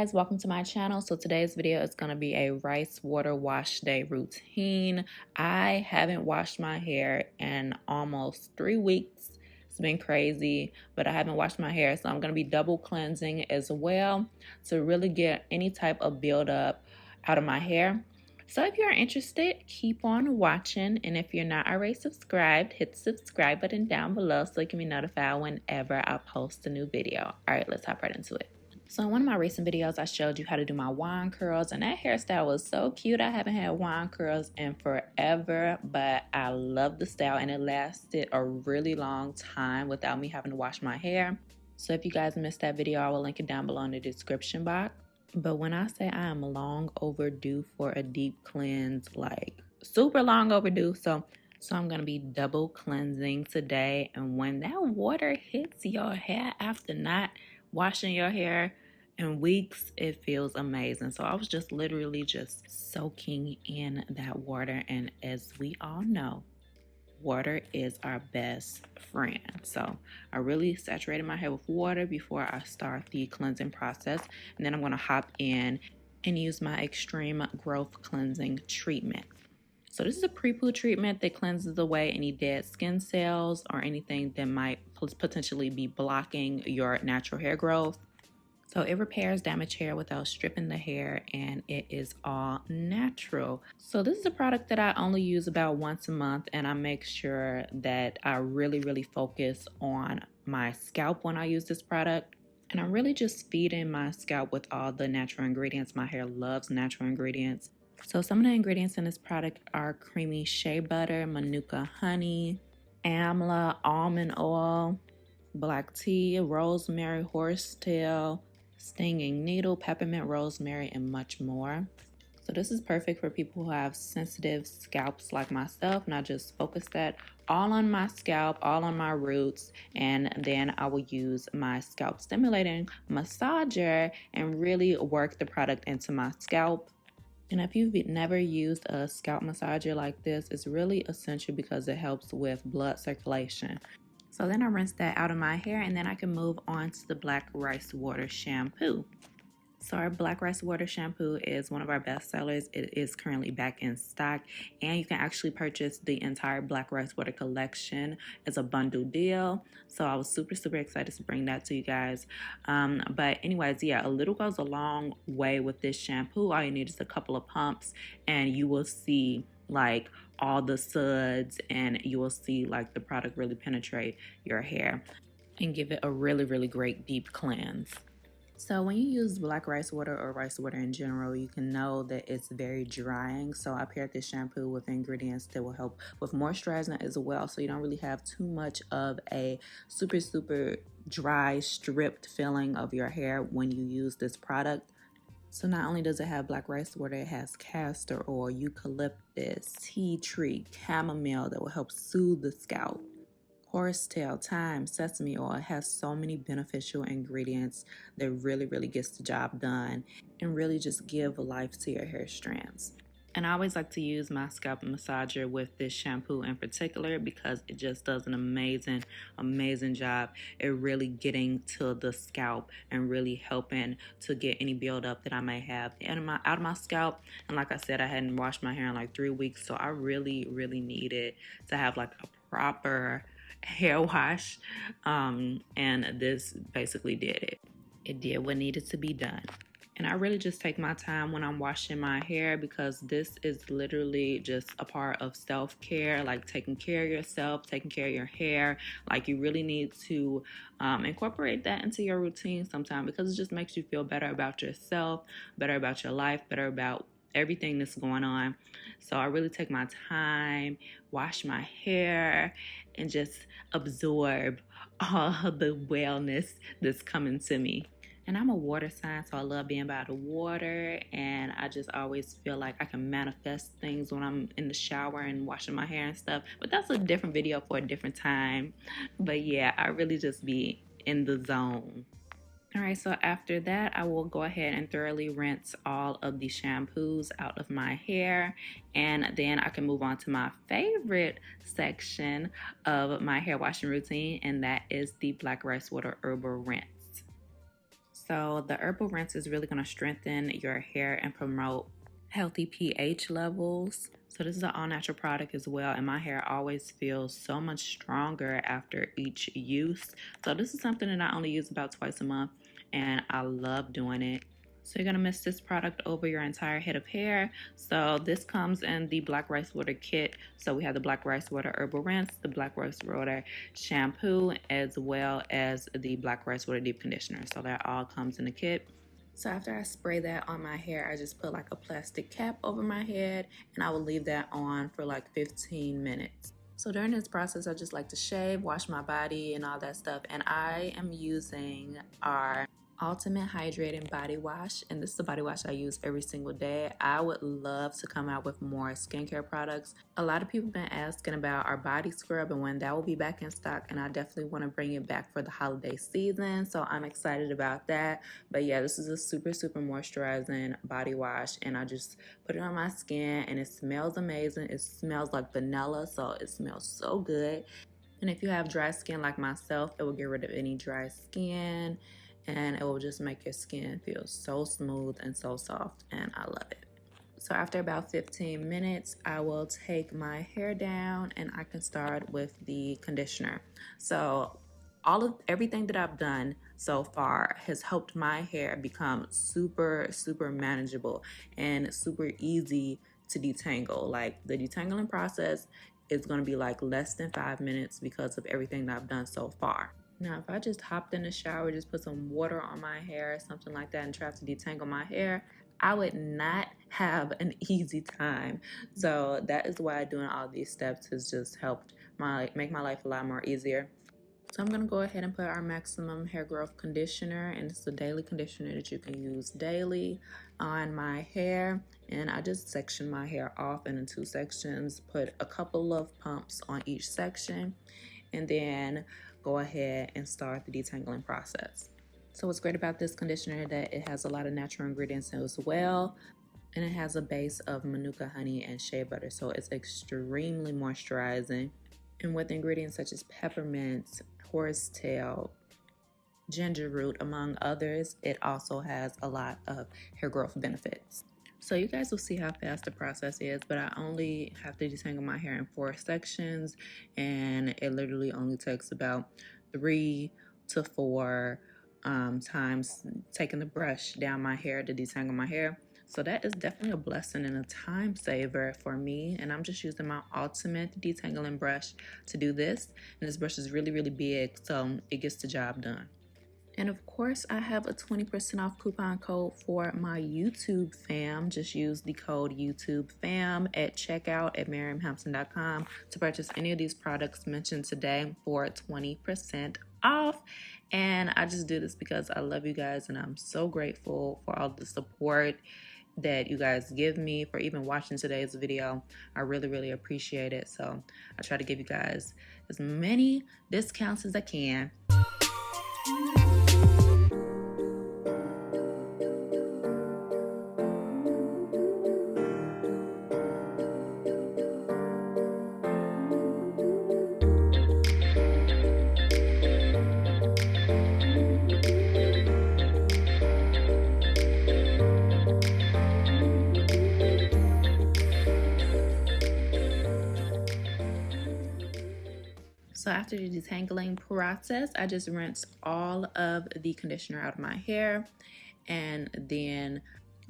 guys, welcome to my channel. So today's video is going to be a rice water wash day routine. I haven't washed my hair in almost 3 weeks. It's been crazy, but I haven't washed my hair, so I'm going to be double cleansing as well to really get any type of buildup out of my hair. So if you're interested, keep on watching, and if you're not already subscribed, hit the subscribe button down below so you can be notified whenever I post a new video. All right, let's hop right into it. So in one of my recent videos, I showed you how to do my wand curls, and that hairstyle was so cute. I haven't had wand curls in forever, but I love the style, and it lasted a really long time without me having to wash my hair. So if you guys missed that video, I will link it down below in the description box. But when I say I am long overdue for a deep cleanse, like super long overdue, so I'm going to be double cleansing today. And when that water hits your hair after not washing your hair in weeks, it feels amazing. So I was just literally just soaking in that water, and as we all know, water is our best friend. So I really saturated my hair with water before I start the cleansing process, and then I'm going to hop in and use my extreme growth cleansing treatment. So this is a pre-poo treatment that cleanses away any dead skin cells or anything that might potentially be blocking your natural hair growth. So it repairs damaged hair without stripping the hair, and it is all natural. So this is a product that I only use about once a month, and I make sure that I really focus on my scalp when I use this product. And I'm really just feeding my scalp with all the natural ingredients. My hair loves natural ingredients. So some of the ingredients in this product are creamy shea butter, manuka honey, amla, almond oil, black tea, rosemary, horsetail, stinging needle, peppermint, rosemary, and much more. So this is perfect for people who have sensitive scalps like myself, and I just focus that all on my scalp, all on my roots, and then I will use my scalp stimulating massager and really work the product into my scalp. And if you've never used a scalp massager like this, it's really essential because it helps with blood circulation. So then I rinse that out of my hair, and then I can move on to the black rice water shampoo. So our black rice water shampoo is one of our best sellers. It is currently back in stock, and you can actually purchase the entire black rice water collection as a bundle deal. So I was super excited to bring that to you guys. But anyways, yeah, a little goes a long way with this shampoo. All you need is a couple of pumps, and you will see like all the suds, and you will see like the product really penetrate your hair and give it a really great deep cleanse. So when you use black rice water or rice water in general, you can know that it's very drying. So I paired this shampoo with ingredients that will help with moisturizing as well, so you don't really have too much of a super dry, stripped feeling of your hair when you use this product. So not only does it have black rice water, it has castor oil, eucalyptus, tea tree, chamomile that will help soothe the scalp, horsetail, thyme, sesame oil. It has so many beneficial ingredients that really gets the job done and really just give life to your hair strands. And I always like to use my scalp massager with this shampoo in particular because it just does an amazing job at really getting to the scalp and really helping to get any buildup that I may have out of my scalp. And like I said, I hadn't washed my hair in like 3 weeks, so I really needed to have like a proper hair wash, and this basically did it. It did what needed to be done. And I really just take my time when I'm washing my hair because this is literally just a part of self-care, like taking care of yourself, taking care of your hair. Like you really need to incorporate that into your routine sometime because it just makes you feel better about yourself, better about your life, better about everything that's going on. So I really take my time, wash my hair, and just absorb all the wellness that's coming to me. And I'm a water sign, so I love being by the water, and I just always feel like I can manifest things when I'm in the shower and washing my hair and stuff. But that's a different video for a different time. But yeah, I really just be in the zone. All right, so after that, I will go ahead and thoroughly rinse all of the shampoos out of my hair, and then I can move on to my favorite section of my hair washing routine, and that is the black rice water herbal rinse. So the herbal rinse is really going to strengthen your hair and promote healthy pH levels. So this is an all natural product as well, and my hair always feels so much stronger after each use. So this is something that I only use about twice a month, and I love doing it. So you're gonna mix this product over your entire head of hair. So this comes in the black rice water kit. So we have the black rice water herbal rinse, the black rice water shampoo, as well as the black rice water deep conditioner. So that all comes in the kit. So after I spray that on my hair, I just put like a plastic cap over my head, and I will leave that on for like 15 minutes. So during this process, I just like to shave, wash my body and all that stuff. And I am using our Ultimate Hydrating Body Wash, and this is the body wash I use every single day. I would love to come out with more skincare products. A lot of people have been asking about our body scrub and when that will be back in stock, and I definitely want to bring it back for the holiday season, so I'm excited about that. But yeah, this is a super moisturizing body wash, and I just put it on my skin, and it smells amazing. It smells like vanilla, so it smells so good. And if you have dry skin like myself, it will get rid of any dry skin, and it will just make your skin feel so smooth and so soft, and I love it. So after about 15 minutes, I will take my hair down and I can start with the conditioner. So everything that I've done so far has helped my hair become super manageable and super easy to detangle. Like the detangling process is going to be like less than 5 minutes because of everything that I've done so far. Now, if I just hopped in the shower, just put some water on my hair, something like that, and tried to detangle my hair, I would not have an easy time. So that is why doing all these steps has just helped make my life a lot more easier. So I'm going to go ahead and put our maximum hair growth conditioner, and it's a daily conditioner that you can use daily on my hair. And I just section my hair off into 2 sections, put a couple of pumps on each section, and then go ahead and start the detangling process. So what's great about this conditioner is that it has a lot of natural ingredients as well, and it has a base of manuka honey and shea butter, so it's extremely moisturizing. And with ingredients such as peppermint, horsetail, ginger root, among others, it also has a lot of hair growth benefits. So you guys will see how fast the process is, but I only have to detangle my hair in 4 sections, and it literally only takes about 3 to 4 times taking the brush down my hair to detangle my hair. So that is definitely a blessing and a time saver for me, and I'm just using my Ultimate detangling brush to do this, and this brush is really big, so it gets the job done. And of course, I have a 20% off coupon code for my YouTube fam. Just use the code YouTube fam at checkout at miriamhampton.com to purchase any of these products mentioned today for 20% off. And I just do this because I love you guys, and I'm so grateful for all the support that you guys give me, for even watching today's video. I really appreciate it. So I try to give you guys as many discounts as I can. So after the detangling process, I just rinse all of the conditioner out of my hair, and then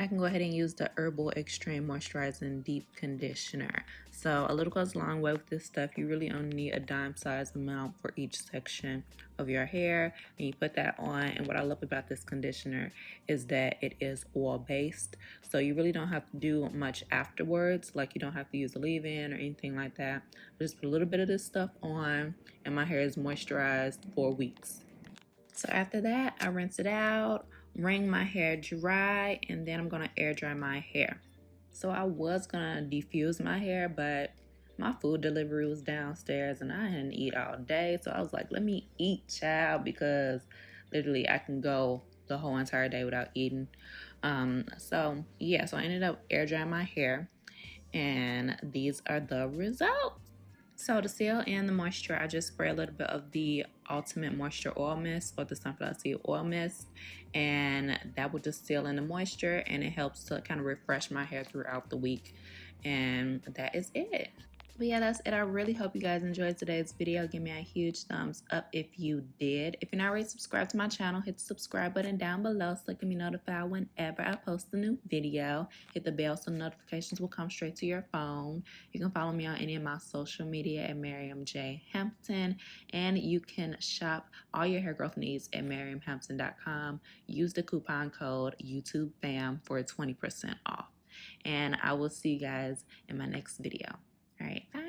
I can go ahead and use the Herbal Extreme Moisturizing Deep Conditioner. So a little goes a long way with this stuff. You really only need a dime size amount for each section of your hair, and you put that on. And what I love about this conditioner is that it is oil based, so you really don't have to do much afterwards. Like, you don't have to use a leave-in or anything like that. I just put a little bit of this stuff on, and my hair is moisturized for weeks. So after that, I rinse it out, wring my hair dry, and then I'm gonna air dry my hair. So I was gonna defuse my hair, but my food delivery was downstairs and I hadn't eat all day. So I was like, let me eat, child, because literally I can go the whole entire day without eating. So I ended up air drying my hair, and these are the results. So to seal in the moisture, I just spray a little bit of the Ultimate Moisture Oil Mist or the Sunflower Seed Oil Mist, and that will just seal in the moisture, and it helps to kind of refresh my hair throughout the week. And that is it. But yeah, that's it. I really hope you guys enjoyed today's video. Give me a huge thumbs up if you did. If you're not already subscribed to my channel, hit the subscribe button down below so it can be notified whenever I post a new video. Hit the bell so notifications will come straight to your phone. You can follow me on any of my social media at Miriam J. Hampton, and you can shop all your hair growth needs at miriamhampton.com. Use the coupon code YouTubeFam for 20% off. And I will see you guys in my next video. All right, bye.